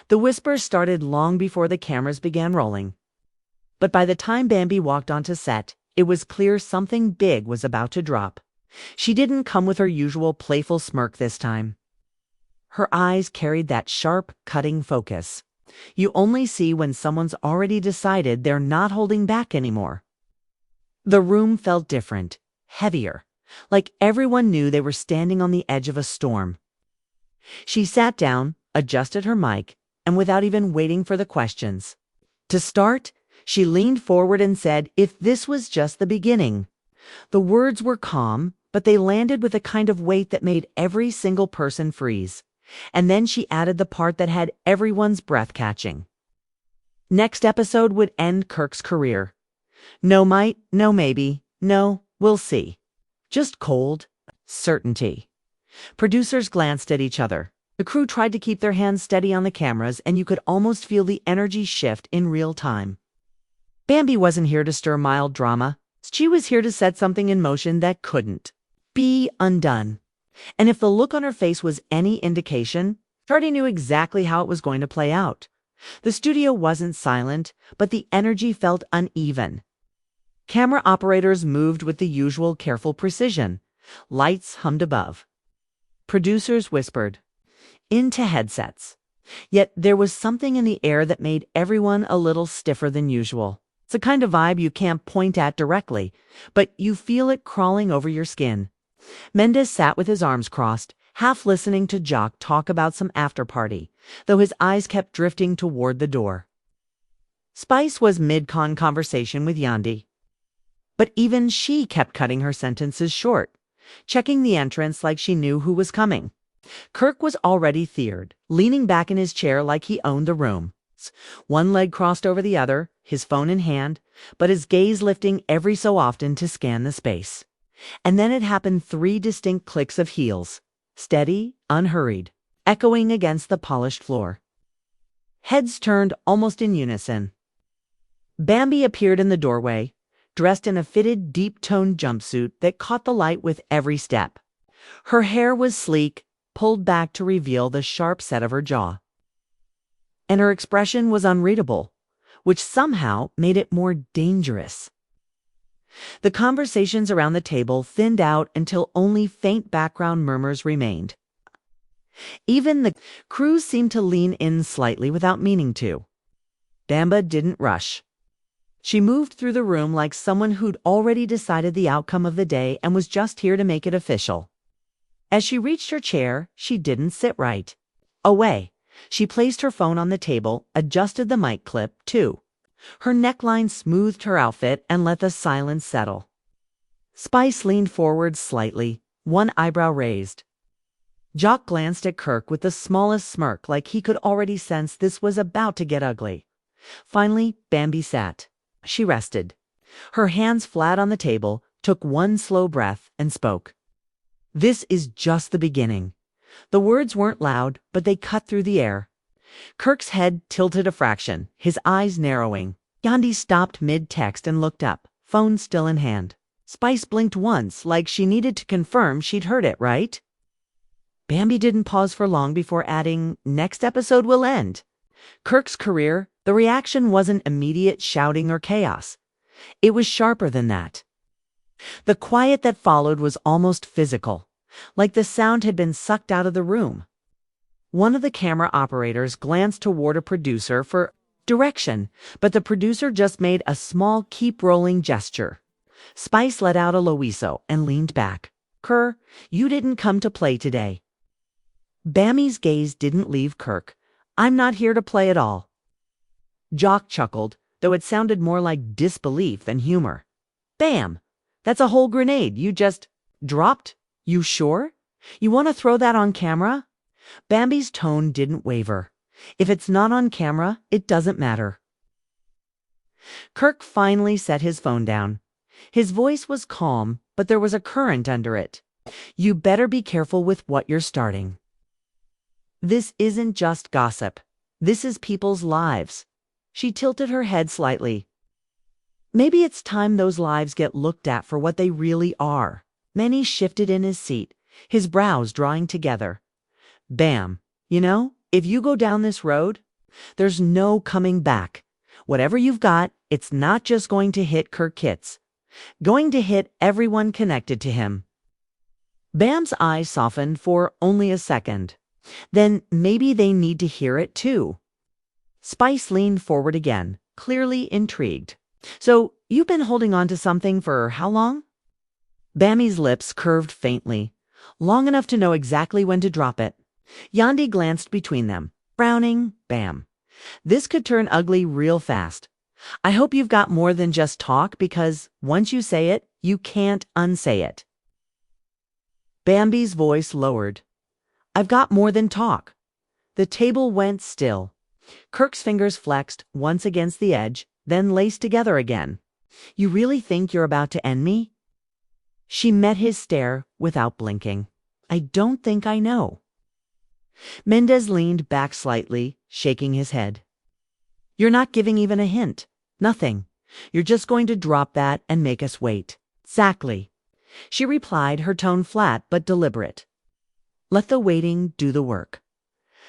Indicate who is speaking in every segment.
Speaker 1: The whispers started long before the cameras began rolling. But by the time Bambi walked onto set, it was clear something big was about to drop. She didn't come with her usual playful smirk this time. Her eyes carried that sharp, cutting focus. You only see when someone's already decided they're not holding back anymore. The room felt different, heavier, like everyone knew they were standing on the edge of a storm. She sat down, adjusted her mic, and without even waiting for the questions. To start, she leaned forward and said, "If this was just the beginning." The words were calm, but they landed with a kind of weight that made every single person freeze. And then she added the part that had everyone's breath catching. Next episode would end Kirk's career. No might, no maybe, no, we'll see. Just cold certainty. Producers glanced at each other. The crew tried to keep their hands steady on the cameras, and you could almost feel the energy shift in real time. Bambi wasn't here to stir mild drama. She was here to set something in motion that couldn't be undone. And if the look on her face was any indication, Charlie knew exactly how it was going to play out. The studio wasn't silent, but the energy felt uneven. Camera operators moved with the usual careful precision. Lights hummed above. Producers whispered into headsets. Yet there was something in the air that made everyone a little stiffer than usual. It's a kind of vibe you can't point at directly, but you feel it crawling over your skin. Mendes sat with his arms crossed, half listening to Jock talk about some after-party, though his eyes kept drifting toward the door. Spice was mid-con conversation with Yandi. But even she kept cutting her sentences short, checking the entrance like she knew who was coming. Kirk was already theored, leaning back in his chair like he owned the room. One leg crossed over the other, his phone in hand, but his gaze lifting every so often to scan the space. And then it happened 3 distinct clicks of heels, steady, unhurried, echoing against the polished floor. Heads turned almost in unison. Bambi appeared in the doorway, dressed in a fitted, deep-toned jumpsuit that caught the light with every step. Her hair was sleek, pulled back to reveal the sharp set of her jaw. And her expression was unreadable, which somehow made it more dangerous. The conversations around the table thinned out until only faint background murmurs remained. Even the crew seemed to lean in slightly without meaning to. Bamba didn't rush. She moved through the room like someone who'd already decided the outcome of the day and was just here to make it official. As she reached her chair, she didn't sit right. Away. She placed her phone on the table, adjusted the mic clip, too. Her neckline smoothed her outfit and let the silence settle. Spice leaned forward slightly, one eyebrow raised. Jock glanced at Kirk with the smallest smirk, like he could already sense this was about to get ugly. Finally, Bambi sat. She rested. Her hands flat on the table, took one slow breath, and spoke. "This is just the beginning." The words weren't loud, but they cut through the air. Kirk's head tilted a fraction, his eyes narrowing. Yandi stopped mid-text and looked up, phone still in hand. Spice blinked once, like she needed to confirm she'd heard it right. Bambi didn't pause for long before adding, "Next episode will end." Kirk's career, the reaction wasn't immediate shouting or chaos. It was sharper than that. The quiet that followed was almost physical, like the sound had been sucked out of the room. One of the camera operators glanced toward a producer for direction, but the producer just made a small keep rolling gesture. Spice let out a loiso and leaned back. "Kerr, you didn't come to play today." Bambi's gaze didn't leave Kirk. "I'm not here to play at all." Jock chuckled, though it sounded more like disbelief than humor. "Bam! That's a whole grenade you just dropped? You sure? You want to throw that on camera?" Bambi's tone didn't waver. "If it's not on camera, it doesn't matter." Kirk finally set his phone down. His voice was calm, but there was a current under it. "You better be careful with what you're starting. This isn't just gossip. This is people's lives." She tilted her head slightly. "Maybe it's time those lives get looked at for what they really are." Manny shifted in his seat, his brows drawing together. "Bam, you know, if you go down this road, There's no coming back. Whatever you've got, it's not just going to hit Kirk Kitts. Going to hit everyone connected to him. Bam's eyes softened for only a second. Then maybe they need to hear it too. Spice leaned forward again, clearly intrigued. So, you've been holding on to something for how long? Bambi's lips curved faintly, long enough to know exactly when to drop it. Yandi glanced between them, frowning. Bam. This could turn ugly real fast. I hope you've got more than just talk, because once you say it, you can't unsay it. Bambi's voice lowered. I've got more than talk. The table went still. Kirk's fingers flexed once against the edge, then laced together again. You really think you're about to end me? She met his stare without blinking. I don't think I know. Mendez leaned back slightly, shaking his head. You're not giving even a hint. Nothing. You're just going to drop that and make us wait. Exactly. She replied, her tone flat but deliberate. Let the waiting do the work.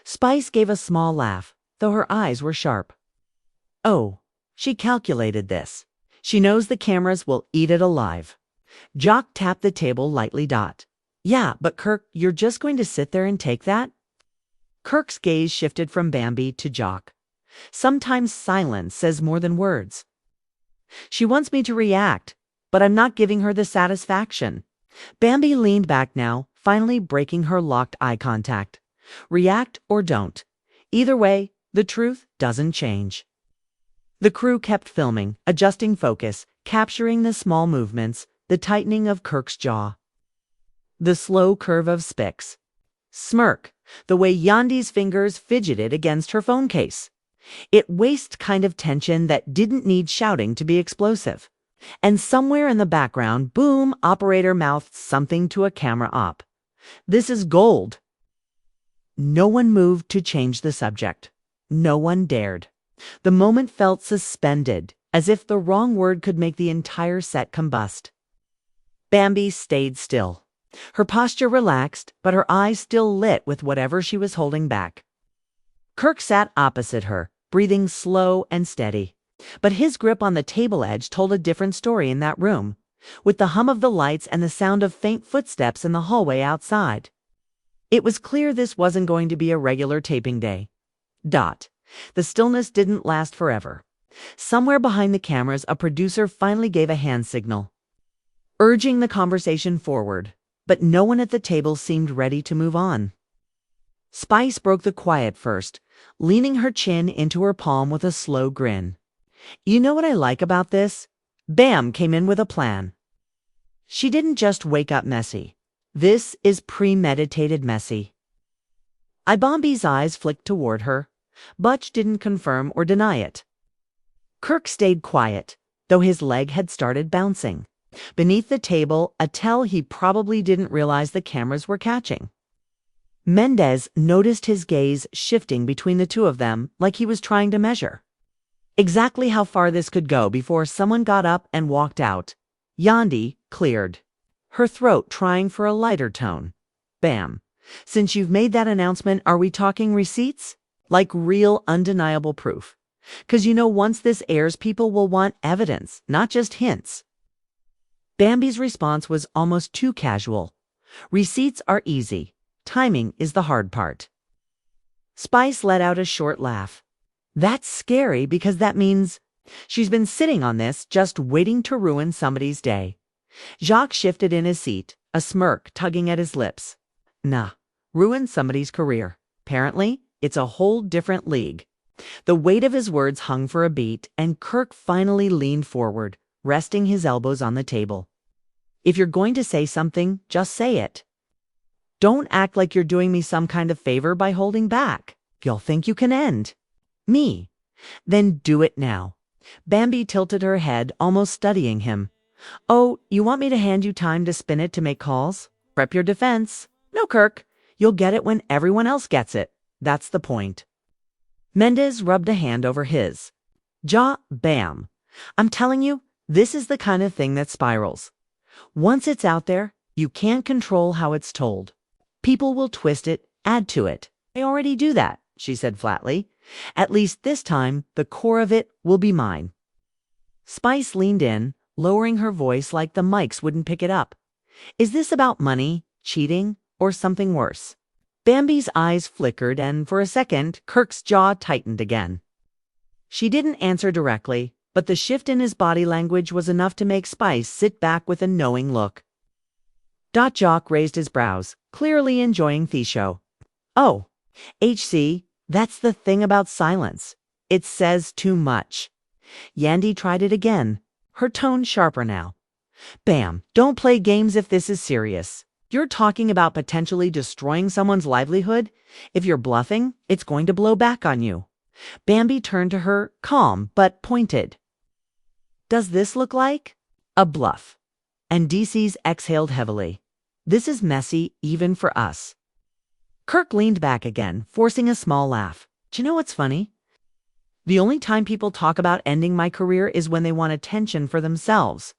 Speaker 1: Spice gave a small laugh, though her eyes were sharp. Oh, she calculated this. She knows the cameras will eat it alive. Jock tapped the table lightly. Yeah, but Kirk, you're just going to sit there and take that? Kirk's gaze shifted from Bambi to Jock. Sometimes silence says more than words. She wants me to react, but I'm not giving her the satisfaction. Bambi leaned back now, finally breaking her locked eye contact. React or don't. Either way, the truth doesn't change. The crew kept filming, adjusting focus, capturing the small movements, the tightening of Kirk's jaw. The slow curve of Spick's smirk, the way Yandi's fingers fidgeted against her phone case. It waste kind of tension that didn't need shouting to be explosive. And somewhere in the background, boom, operator mouthed something to a camera op. This is gold. No one moved to change the subject. No one dared. The moment felt suspended, as if the wrong word could make the entire set combust. Bambi stayed still. Her posture relaxed, but her eyes still lit with whatever she was holding back. Kirk sat opposite her, breathing slow and steady. But his grip on the table edge told a different story in that room, with the hum of the lights and the sound of faint footsteps in the hallway outside. It was clear this wasn't going to be a regular taping day. The stillness didn't last forever. Somewhere behind the cameras, a producer finally gave a hand signal, urging the conversation forward, but no one at the table seemed ready to move on. Spice broke the quiet first, leaning her chin into her palm with a slow grin. You know what I like about this? Bam came in with a plan. She didn't just wake up messy. This is premeditated messy. Bambi's eyes flicked toward her. Butch didn't confirm or deny it. Kirk stayed quiet, though his leg had started bouncing. Beneath the table, a tell he probably didn't realize the cameras were catching. Mendez noticed his gaze shifting between the two of them like he was trying to measure exactly how far this could go before someone got up and walked out. Yandi cleared, her throat trying for a lighter tone. Bam. Since you've made that announcement, are we talking receipts? Like real, undeniable proof. 'Cause once this airs, people will want evidence, not just hints. Bambi's response was almost too casual. Receipts are easy. Timing is the hard part. Spice let out a short laugh. That's scary because that means she's been sitting on this, just waiting to ruin somebody's day. Jacques shifted in his seat, a smirk tugging at his lips. Nah, ruin somebody's career. Apparently, it's a whole different league. The weight of his words hung for a beat, and Kirk finally leaned forward, resting his elbows on the table. If you're going to say something, just say it. Don't act like you're doing me some kind of favor by holding back. You'll think you can end me. Then do it now. Bambi tilted her head, almost studying him. Oh, you want me to hand you time to spin it to make calls? Prep your defense. No, Kirk. You'll get it when everyone else gets it. That's the point. Mendez rubbed a hand over his. Bam. I'm telling you, this is the kind of thing that spirals. Once it's out there, you can't control how it's told. People will twist it, add to it. They already do that, she said flatly. At least this time, the core of it will be mine. Spice leaned in, lowering her voice like the mics wouldn't pick it up. Is this about money, cheating, or something worse? Bambi's eyes flickered, and for a second, Kirk's jaw tightened again. She didn't answer directly, but the shift in his body language was enough to make Spice sit back with a knowing look. Jock raised his brows, clearly enjoying the show. Oh, HC, that's the thing about silence. It says too much. Yandy tried it again, her tone sharper now. Bam, don't play games if this is serious. You're talking about potentially destroying someone's livelihood. If you're bluffing, it's going to blow back on you. Bambi turned to her, calm but pointed. Does this look like a bluff? And DC's exhaled heavily. This is messy even for us. Kirk leaned back again, forcing a small laugh. Do you know what's funny? The only time people talk about ending my career is when they want attention for themselves.